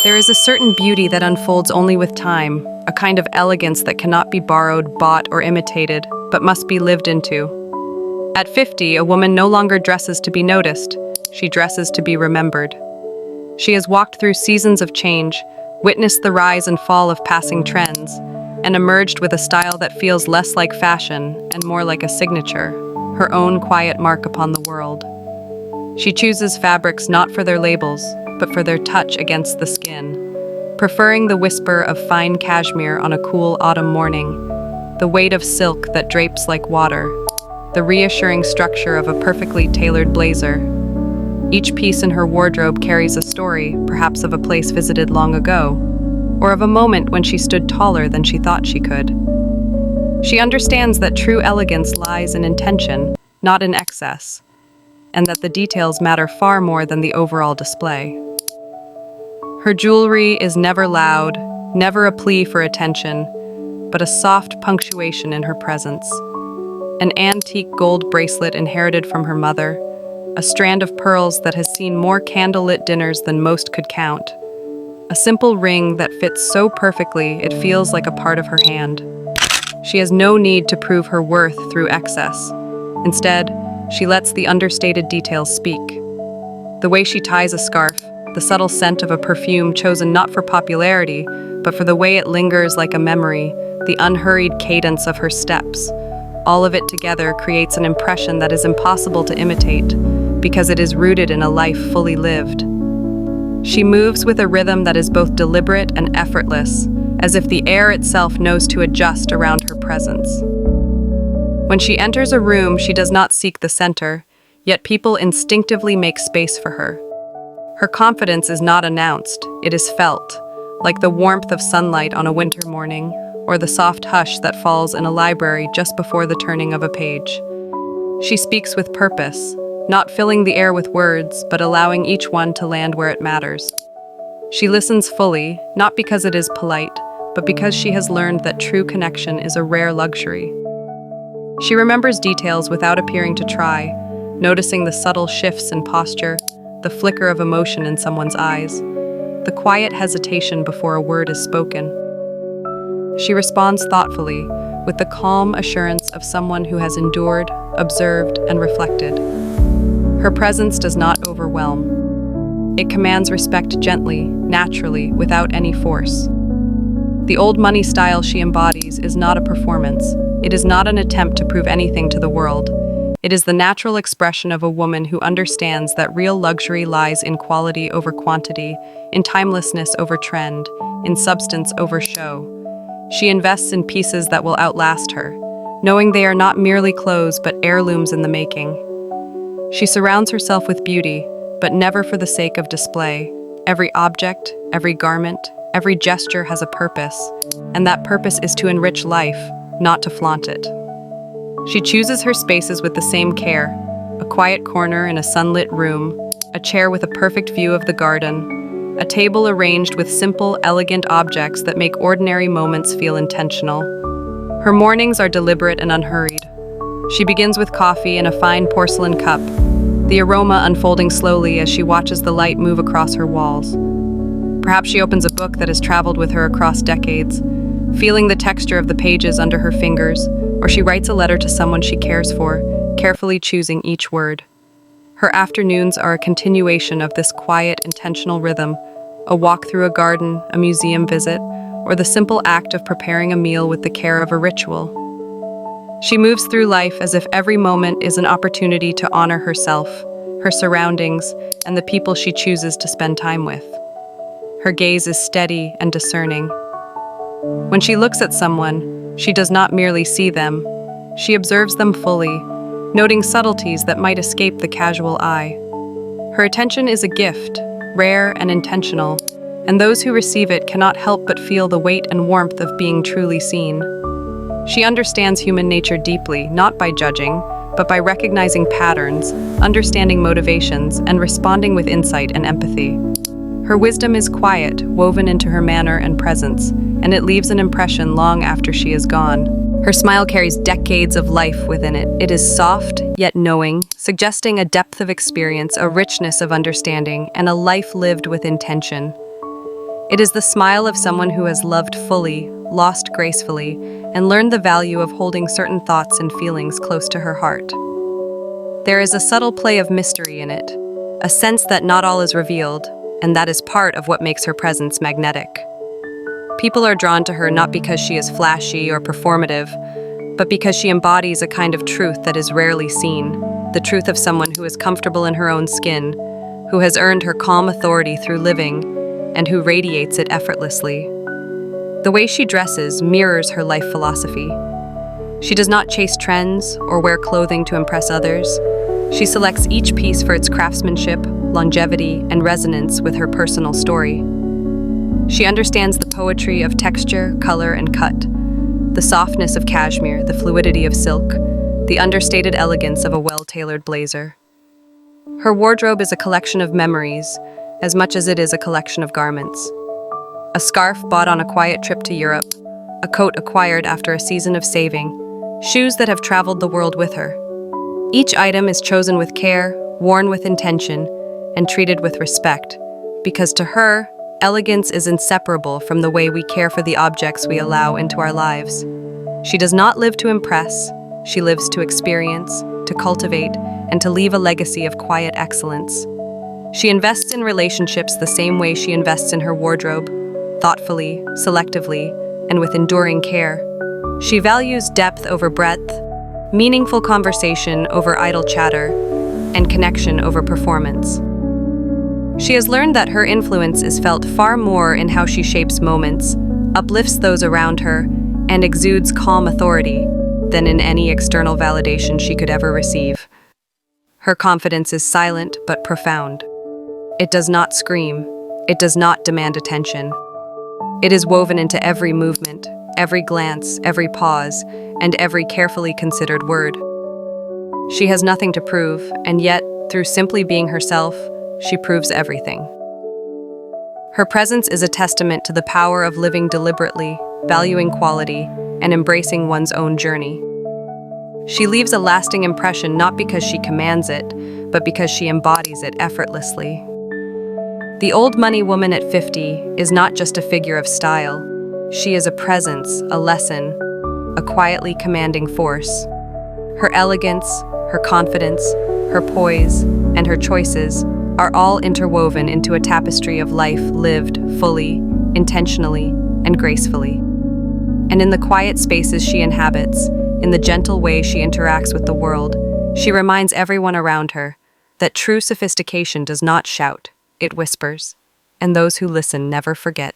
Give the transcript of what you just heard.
There is a certain beauty that unfolds only with time, a kind of elegance that cannot be borrowed, bought, or imitated, but must be lived into. At 50, a woman no longer dresses to be noticed, she dresses to be remembered. She has walked through seasons of change, witnessed the rise and fall of passing trends, and emerged with a style that feels less like fashion and more like a signature, her own quiet mark upon the world. She chooses fabrics not for their labels, but for their touch against the skin, preferring the whisper of fine cashmere on a cool autumn morning, the weight of silk that drapes like water, the reassuring structure of a perfectly tailored blazer. Each piece in her wardrobe carries a story, perhaps of a place visited long ago, or of a moment when she stood taller than she thought she could. She understands that true elegance lies in intention, not in excess, and that the details matter far more than the overall display. Her jewelry is never loud, never a plea for attention, but a soft punctuation in her presence. An antique gold bracelet inherited from her mother, a strand of pearls that has seen more candlelit dinners than most could count, a simple ring that fits so perfectly it feels like a part of her hand. She has no need to prove her worth through excess. Instead, she lets the understated details speak. The way she ties a scarf, the subtle scent of a perfume chosen not for popularity, but for the way it lingers like a memory, the unhurried cadence of her steps. All of it together creates an impression that is impossible to imitate, because it is rooted in a life fully lived. She moves with a rhythm that is both deliberate and effortless, as if the air itself knows to adjust around her presence. When she enters a room, she does not seek the center, yet people instinctively make space for her. Her confidence is not announced, it is felt, like the warmth of sunlight on a winter morning, or the soft hush that falls in a library just before the turning of a page. She speaks with purpose, not filling the air with words, but allowing each one to land where it matters. She listens fully, not because it is polite, but because she has learned that true connection is a rare luxury. She remembers details without appearing to try, noticing the subtle shifts in posture, the flicker of emotion in someone's eyes, the quiet hesitation before a word is spoken. She responds thoughtfully, with the calm assurance of someone who has endured, observed, and reflected. Her presence does not overwhelm. It commands respect gently, naturally, without any force. The old money style she embodies is not a performance. It is not an attempt to prove anything to the world. It is the natural expression of a woman who understands that real luxury lies in quality over quantity, in timelessness over trend, in substance over show. She invests in pieces that will outlast her, knowing they are not merely clothes but heirlooms in the making. She surrounds herself with beauty, but never for the sake of display. Every object, every garment, every gesture has a purpose, and that purpose is to enrich life, not to flaunt it. She chooses her spaces with the same care: a quiet corner in a sunlit room, a chair with a perfect view of the garden, a table arranged with simple, elegant objects that make ordinary moments feel intentional. Her mornings are deliberate and unhurried. She begins with coffee in a fine porcelain cup, the aroma unfolding slowly as she watches the light move across her walls. Perhaps she opens a book that has traveled with her across decades, feeling the texture of the pages under her fingers, or she writes a letter to someone she cares for, carefully choosing each word. Her afternoons are a continuation of this quiet, intentional rhythm, a walk through a garden, a museum visit, or the simple act of preparing a meal with the care of a ritual. She moves through life as if every moment is an opportunity to honor herself, her surroundings, and the people she chooses to spend time with. Her gaze is steady and discerning. When she looks at someone, she does not merely see them, she observes them fully, noting subtleties that might escape the casual eye. Her attention is a gift, rare and intentional, and those who receive it cannot help but feel the weight and warmth of being truly seen. She understands human nature deeply, not by judging, but by recognizing patterns, understanding motivations, and responding with insight and empathy. Her wisdom is quiet, woven into her manner and presence, and it leaves an impression long after she is gone. Her smile carries decades of life within it. It is soft, yet knowing, suggesting a depth of experience, a richness of understanding, and a life lived with intention. It is the smile of someone who has loved fully, lost gracefully, and learned the value of holding certain thoughts and feelings close to her heart. There is a subtle play of mystery in it, a sense that not all is revealed, and that is part of what makes her presence magnetic. People are drawn to her not because she is flashy or performative, but because she embodies a kind of truth that is rarely seen, the truth of someone who is comfortable in her own skin, who has earned her calm authority through living, and who radiates it effortlessly. The way she dresses mirrors her life philosophy. She does not chase trends or wear clothing to impress others. She selects each piece for its craftsmanship, longevity, and resonance with her personal story. She understands the poetry of texture, color, and cut, the softness of cashmere, the fluidity of silk, the understated elegance of a well-tailored blazer. Her wardrobe is a collection of memories, as much as it is a collection of garments. A scarf bought on a quiet trip to Europe, a coat acquired after a season of saving, shoes that have traveled the world with her. Each item is chosen with care, worn with intention, and treated with respect, because to her, elegance is inseparable from the way we care for the objects we allow into our lives. She does not live to impress, she lives to experience, to cultivate, and to leave a legacy of quiet excellence. She invests in relationships the same way she invests in her wardrobe, thoughtfully, selectively, and with enduring care. She values depth over breadth, meaningful conversation over idle chatter, and connection over performance. She has learned that her influence is felt far more in how she shapes moments, uplifts those around her, and exudes calm authority than in any external validation she could ever receive. Her confidence is silent but profound. It does not scream. It does not demand attention. It is woven into every movement, every glance, every pause, and every carefully considered word. She has nothing to prove, and yet, through simply being herself, she proves everything. Her presence is a testament to the power of living deliberately, valuing quality, and embracing one's own journey. She leaves a lasting impression not because she commands it, but because she embodies it effortlessly. The old money woman at 50 is not just a figure of style. She is a presence, a lesson, a quietly commanding force. Her elegance, her confidence, her poise, and her choices are all interwoven into a tapestry of life lived fully, intentionally, and gracefully. And in the quiet spaces she inhabits, in the gentle way she interacts with the world, she reminds everyone around her that true sophistication does not shout, it whispers, and those who listen never forget.